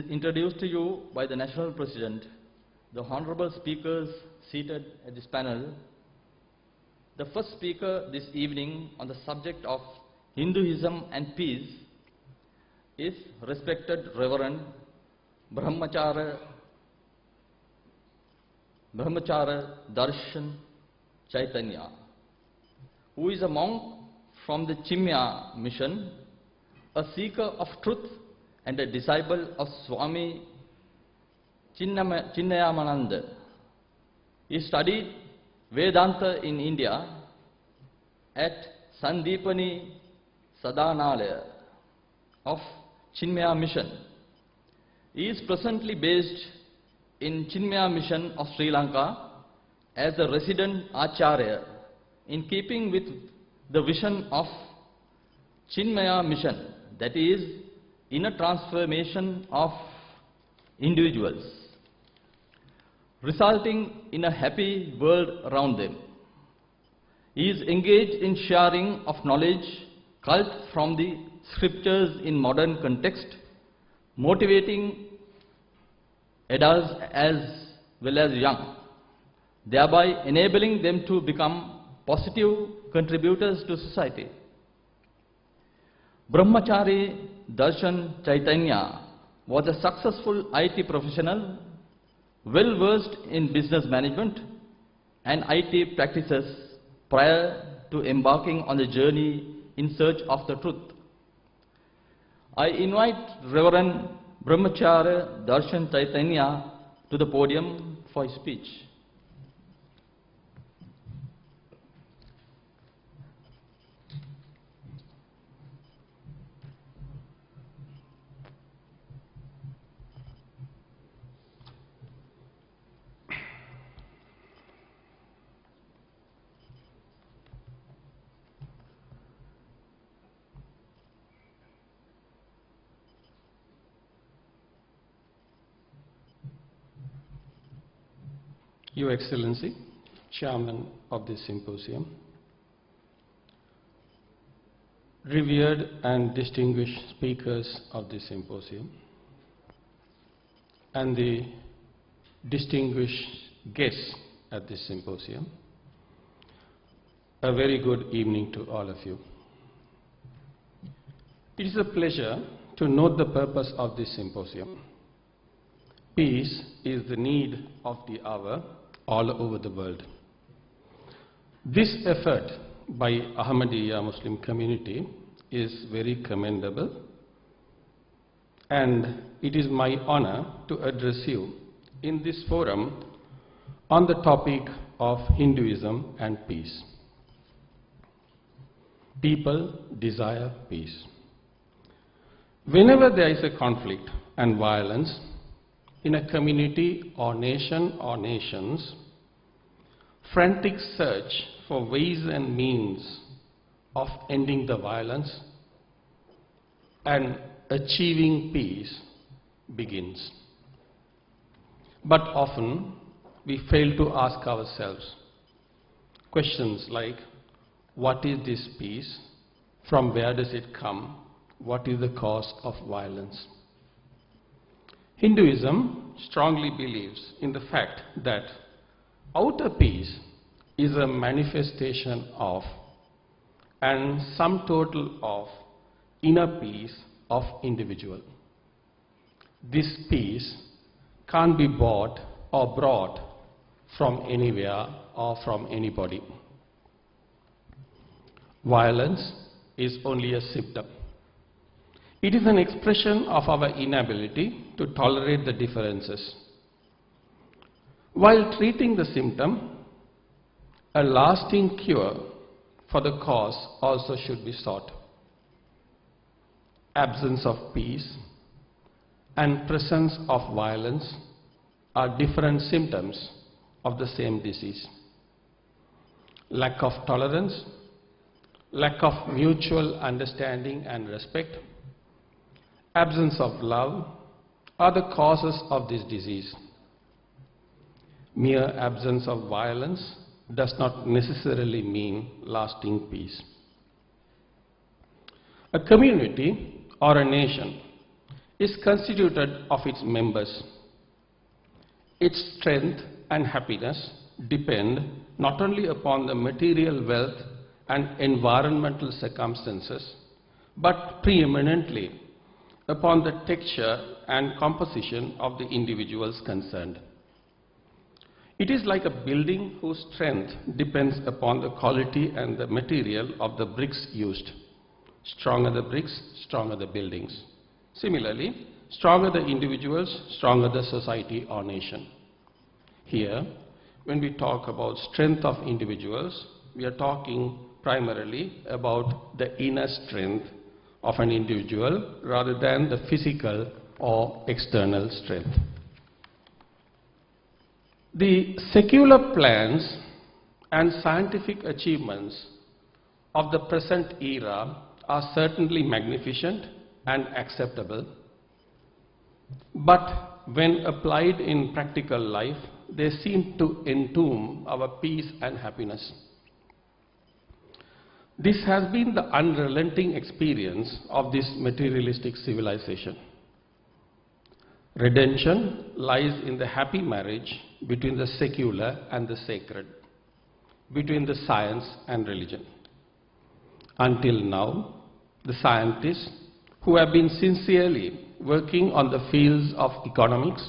Introduced to you by the National President, the honorable speakers seated at this panel, the first speaker this evening on the subject of Hinduism and peace is respected Reverend Brahmachara Darshan Chaitanya, who is a monk from the Chimya mission, a seeker of truth and a disciple of Swami Chinnayamananda. He studied Vedanta in India at Sandipani Sadanalaya of Chinmaya Mission. He is presently based in Chinmaya Mission of Sri Lanka as a resident Acharya, in keeping with the vision of Chinmaya Mission, that is, inner transformation of individuals, resulting in a happy world around them. He is engaged in sharing of knowledge culled from the scriptures in modern context, motivating adults as well as young, thereby enabling them to become positive contributors to society. Brahmachari Darshan Chaitanya was a successful IT professional, well versed in business management and IT practices prior to embarking on the journey in search of the truth. I invite Reverend Brahmachari Darshan Chaitanya to the podium for his speech. Your Excellency, Chairman of this symposium, revered and distinguished speakers of this symposium, and the distinguished guests at this symposium, a very good evening to all of you. It is a pleasure to note the purpose of this symposium. Peace is the need of the hour all over the world. This effort by Ahmadiyya Muslim community is very commendable, and it is my honor to address you in this forum on the topic of Hinduism and peace. People desire peace. Whenever there is a conflict and violence in a community or nation or nations, frantic search for ways and means of ending the violence and achieving peace begins. But often we fail to ask ourselves questions like, what is this peace? From where does it come? What is the cause of violence? Hinduism strongly believes in the fact that outer peace is a manifestation of and sum total of inner peace of individual. This peace can't be bought or brought from anywhere or from anybody. Violence is only a symptom. It is an expression of our inability to tolerate the differences. While treating the symptom, a lasting cure for the cause also should be sought. Absence of peace and presence of violence are different symptoms of the same disease. Lack of tolerance, lack of mutual understanding and respect, absence of love are the causes of this disease. Mere absence of violence does not necessarily mean lasting peace. A community or a nation is constituted of its members. Its strength and happiness depend not only upon the material wealth and environmental circumstances, but preeminently upon the texture and composition of the individuals concerned. It is like a building whose strength depends upon the quality and the material of the bricks used. Stronger the bricks, stronger the buildings. Similarly, stronger the individuals, stronger the society or nation. Here, when we talk about strength of individuals, we are talking primarily about the inner strength of an individual rather than the physical or external strength. The secular plans and scientific achievements of the present era are certainly magnificent and acceptable, but when applied in practical life, they seem to entomb our peace and happiness. This has been the unrelenting experience of this materialistic civilization. Redemption lies in the happy marriage between the secular and the sacred, between the science and religion. Until now, the scientists who have been sincerely working on the fields of economics,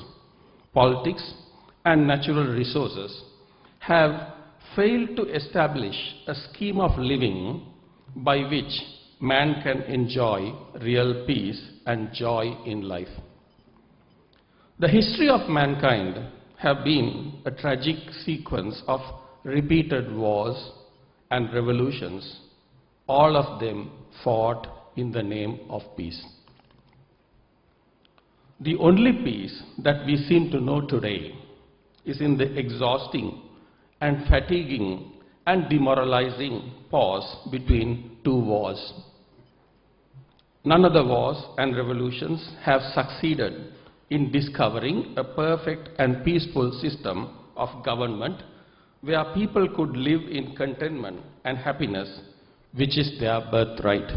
politics, and natural resources have failed to establish a scheme of living by which man can enjoy real peace and joy in life. The history of mankind have been a tragic sequence of repeated wars and revolutions, all of them fought in the name of peace. The only peace that we seem to know today is in the exhausting and fatiguing and demoralizing pause between two wars. None of the wars and revolutions have succeeded in discovering a perfect and peaceful system of government where people could live in contentment and happiness, which is their birthright.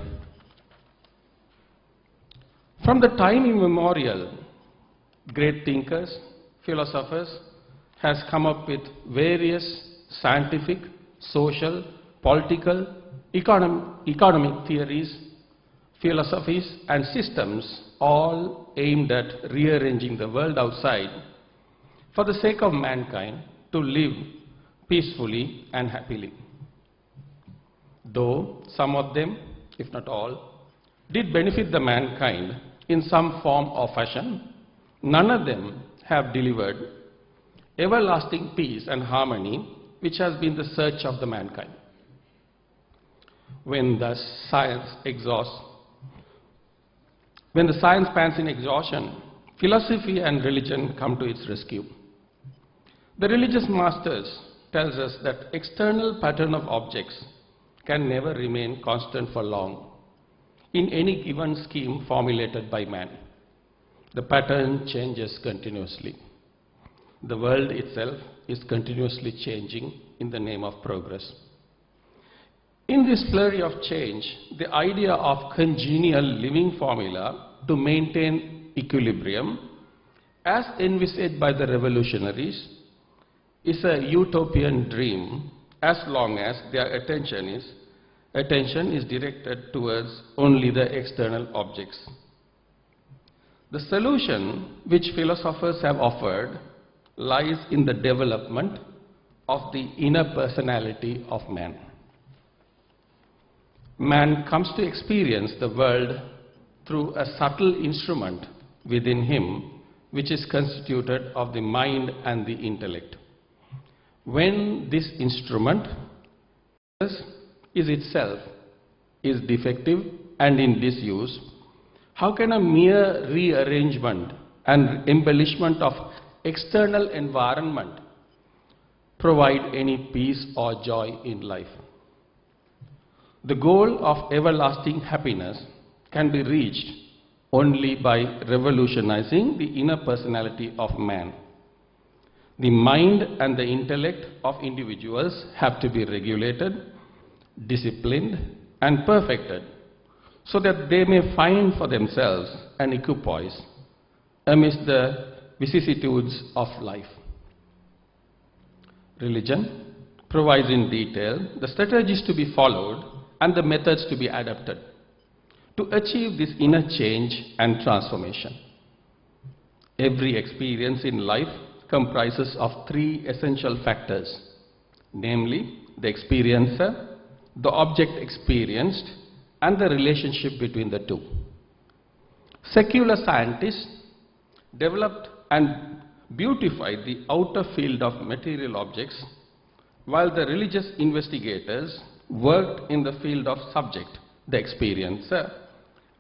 From the time immemorial, great thinkers, philosophers has come up with various scientific, social, political, economic theories, philosophies and systems, all aimed at rearranging the world outside for the sake of mankind to live peacefully and happily. Though some of them, if not all, did benefit the mankind in some form or fashion, none of them have delivered everlasting peace and harmony, which has been the search of the mankind. When the science pans in exhaustion, philosophy and religion come to its rescue. The religious masters tells us that external pattern of objects can never remain constant for long in any given scheme formulated by man. The pattern changes continuously. The world itself is continuously changing in the name of progress. In this flurry of change, the idea of congenial living formula to maintain equilibrium, as envisaged by the revolutionaries, is a utopian dream as long as their attention is directed towards only the external objects. The solution which philosophers have offered lies in the development of the inner personality of man. Man comes to experience the world through a subtle instrument within him, which is constituted of the mind and the intellect. When this instrument is itself defective and in disuse, how can a mere rearrangement and embellishment of external environment provide any peace or joy in life? The goal of everlasting happiness can be reached only by revolutionizing the inner personality of man. The mind and the intellect of individuals have to be regulated, disciplined, and perfected so that they may find for themselves an equipoise amidst the vicissitudes of life. Religion provides in detail the strategies to be followed and the methods to be adapted to achieve this inner change and transformation. Every experience in life comprises of three essential factors, namely the experiencer, the object experienced, and the relationship between the two. Secular scientists developed and beautified the outer field of material objects, while the religious investigators worked in the field of subject, the experiencer,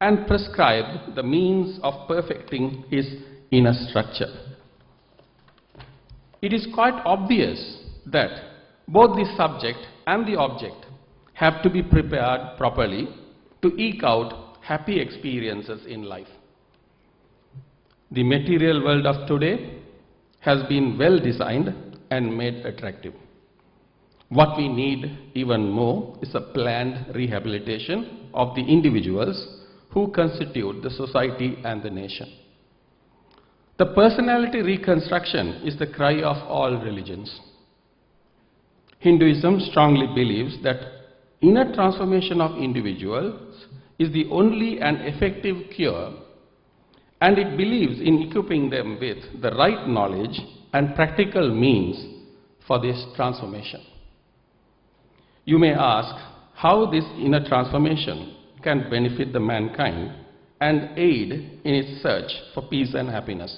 and prescribed the means of perfecting his inner structure. It is quite obvious that both the subject and the object have to be prepared properly to eke out happy experiences in life. The material world of today has been well designed and made attractive. What we need even more is a planned rehabilitation of the individuals who constitute the society and the nation. The personality reconstruction is the cry of all religions. Hinduism strongly believes that inner transformation of individuals is the only and effective cure, and it believes in equipping them with the right knowledge and practical means for this transformation. You may ask how this inner transformation can benefit the mankind and aid in its search for peace and happiness.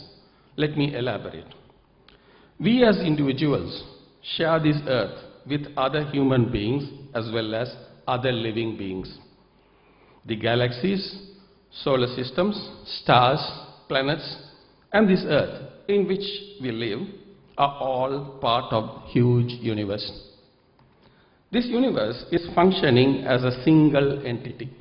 Let me elaborate. We as individuals share this earth with other human beings as well as other living beings. The galaxies, solar systems, stars, planets, and this earth in which we live are all part of huge universe. This universe is functioning as a single entity.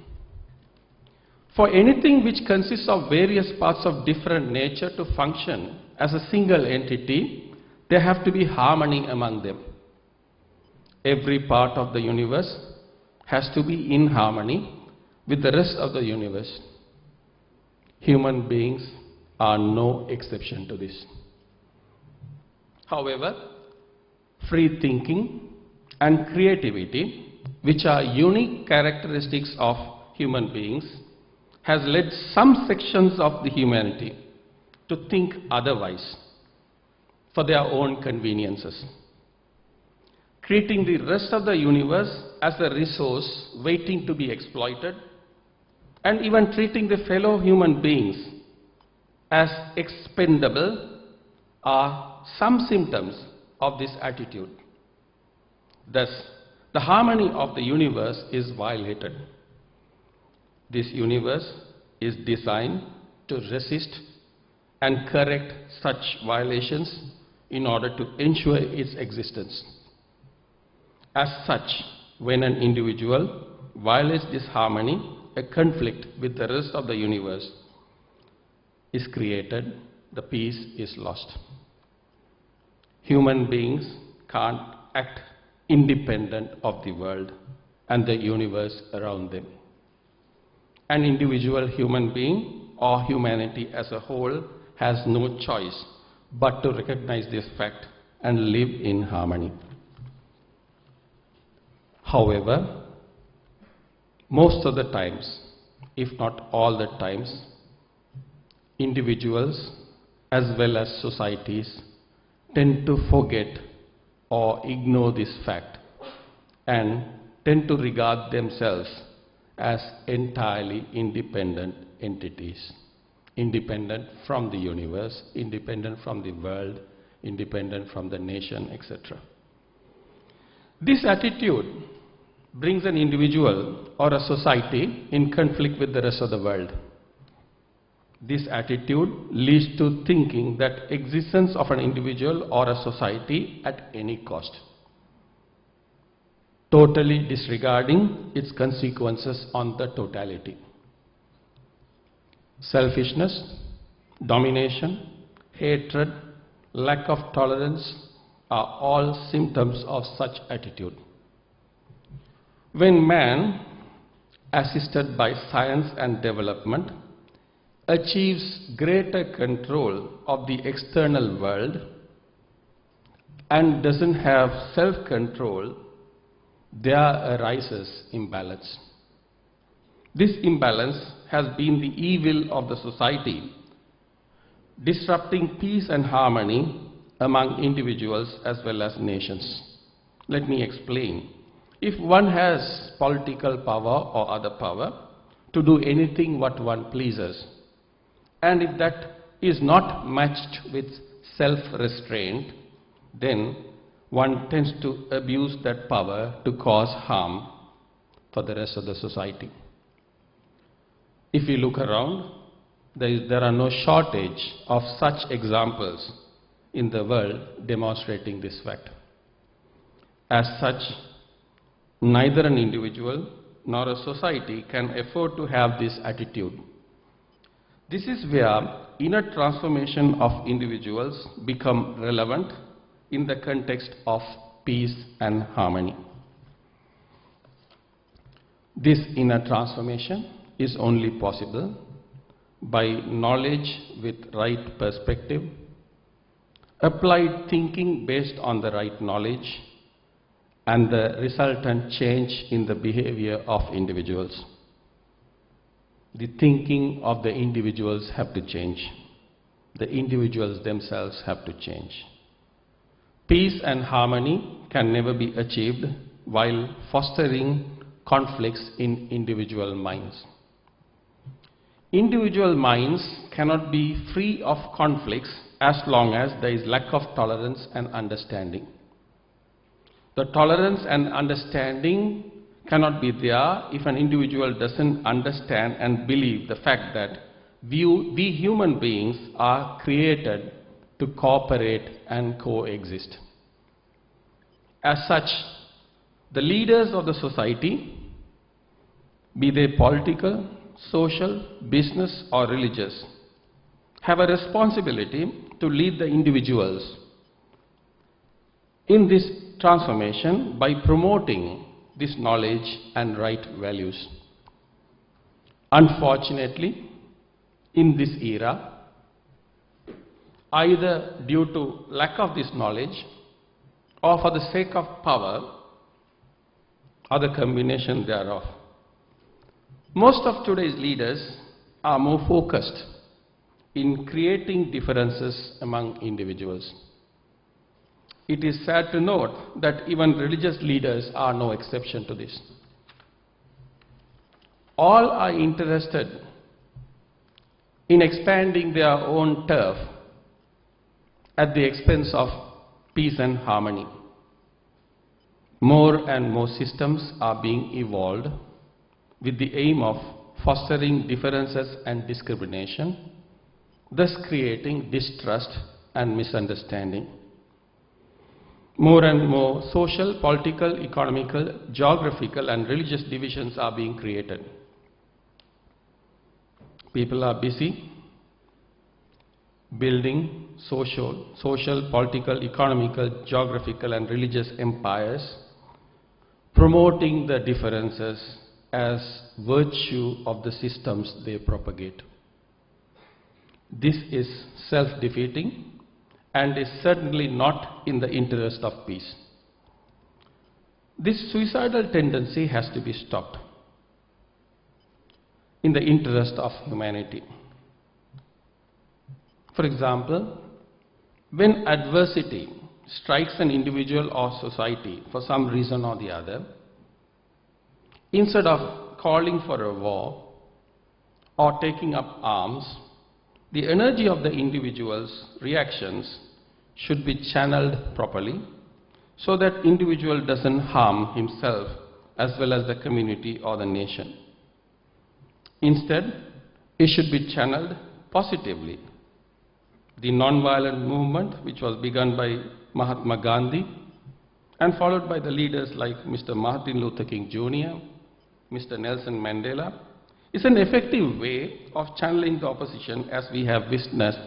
For anything which consists of various parts of different nature to function as a single entity, there have to be harmony among them. Every part of the universe has to be in harmony with the rest of the universe. Human beings are no exception to this. However, free thinking and creativity, which are unique characteristics of human beings, has led some sections of the humanity to think otherwise for their own conveniences, treating the rest of the universe as a resource waiting to be exploited, and even treating the fellow human beings as expendable are some symptoms of this attitude. Thus, the harmony of the universe is violated. This universe is designed to resist and correct such violations in order to ensure its existence. As such, when an individual violates this harmony, a conflict with the rest of the universe is created, the peace is lost. Human beings can't act independent of the world and the universe around them. An individual human being or humanity as a whole has no choice but to recognize this fact and live in harmony. However, most of the times, if not all the times, individuals as well as societies tend to forget or ignore this fact and tend to regard themselves as entirely independent entities, independent from the universe, independent from the world, independent from the nation, etc. This attitude brings an individual or a society in conflict with the rest of the world. This attitude leads to thinking that existence of an individual or a society at any cost, totally disregarding its consequences on the totality. Selfishness, domination, hatred, lack of tolerance are all symptoms of such attitude. When man assisted by science and development, achieves greater control of the external world and doesn't have self-control, there arises imbalance. This imbalance has been the evil of the society, disrupting peace and harmony among individuals as well as nations. Let me explain. If one has political power or other power to do anything what one pleases, and if that is not matched with self-restraint, then one tends to abuse that power to cause harm for the rest of the society. If we look around, there are no shortage of such examples in the world demonstrating this fact. As such, neither an individual nor a society can afford to have this attitude. This is where inner transformation of individuals become relevant in the context of peace and harmony. This inner transformation is only possible by knowledge with right perspective, applied thinking based on the right knowledge, and the resultant change in the behavior of individuals. The thinking of the individuals have to change. The individuals themselves have to change. Peace and harmony can never be achieved while fostering conflicts in individual minds. Individual minds cannot be free of conflicts as long as there is lack of tolerance and understanding. The tolerance and understanding cannot be there if an individual doesn't understand and believe the fact that we human beings are created to cooperate and coexist. As such, the leaders of the society, be they political, social, business or religious, have a responsibility to lead the individuals in this transformation by promoting this knowledge and right values. Unfortunately, in this era, either due to lack of this knowledge or for the sake of power or the combination thereof, most of today's leaders are more focused in creating differences among individuals. It is sad to note that even religious leaders are no exception to this. All are interested in expanding their own turf at the expense of peace and harmony. More and more systems are being evolved with the aim of fostering differences and discrimination, thus creating distrust and misunderstanding. More and more social, political, economical, geographical and religious divisions are being created. People are busy building social, political, economical, geographical and religious empires, promoting the differences as virtue of the systems they propagate. This is self-defeating and is certainly not in the interest of peace. This suicidal tendency has to be stopped in the interest of humanity. For example, when adversity strikes an individual or society for some reason or the other, instead of calling for a war or taking up arms, the energy of the individual's reactions should be channeled properly so that individual doesn't harm himself as well as the community or the nation. Instead, it should be channeled positively. The non-violent movement, which was begun by Mahatma Gandhi and followed by the leaders like Mr. Martin Luther King Jr., Mr. Nelson Mandela, is an effective way of channeling the opposition as we have witnessed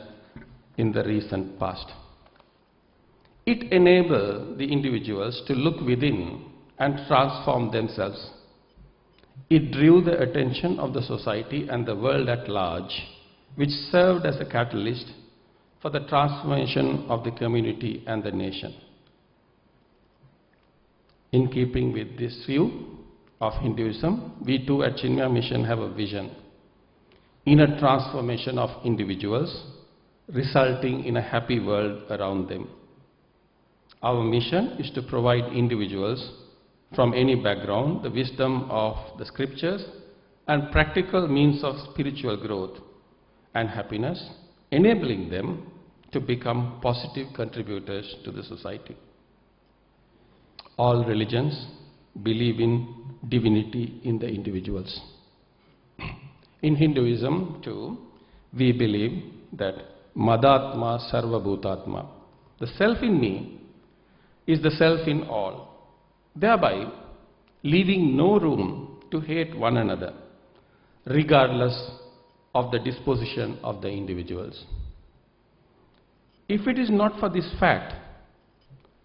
in the recent past. It enables the individuals to look within and transform themselves. It drew the attention of the society and the world at large, which served as a catalyst for the transformation of the community and the nation. In keeping with this view of Hinduism, we too at Chinmaya Mission have a vision: inner transformation of individuals, resulting in a happy world around them. Our mission is to provide individuals from any background the wisdom of the scriptures and practical means of spiritual growth and happiness, enabling them to become positive contributors to the society. All religions believe in divinity in the individuals. In Hinduism too, we believe that Madatma Sarva Bhutatma, the self in me, is the self in all, thereby leaving no room to hate one another, regardless of the disposition of the individuals. If it is not for this fact,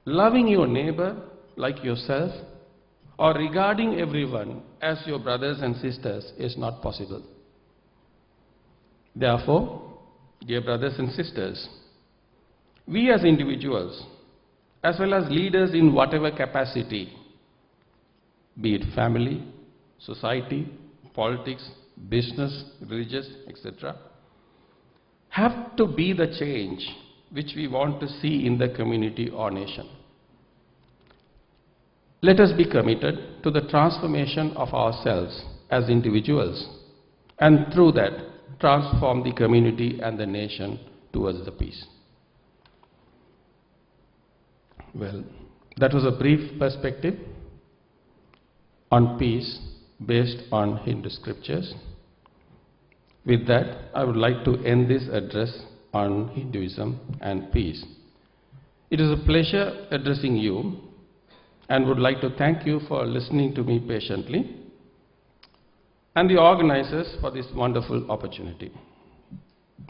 loving your neighbor like yourself or regarding everyone as your brothers and sisters is not possible. Therefore, dear brothers and sisters, we as individuals, as well as leaders in whatever capacity, be it family, society, politics, business, religious, etc., have to be the change which we want to see in the community or nation. Let us be committed to the transformation of ourselves as individuals, and through that transform the community and the nation towards the peace. Well, that was a brief perspective on peace based on Hindu scriptures. With that, I would like to end this address on Hinduism and peace. It is a pleasure addressing you, and would like to thank you for listening to me patiently, and the organizers for this wonderful opportunity.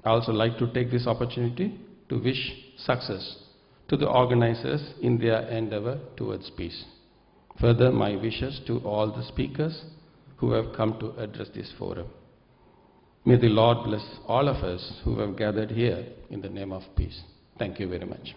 I also like to take this opportunity to wish success to the organizers in their endeavor towards peace. Further, my wishes to all the speakers who have come to address this forum. May the Lord bless all of us who have gathered here in the name of peace. Thank you very much.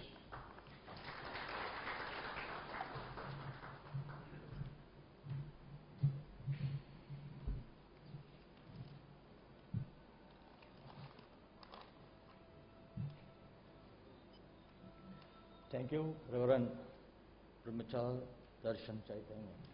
Thank you, Reverend Brahmachal Darshan Chaitanya.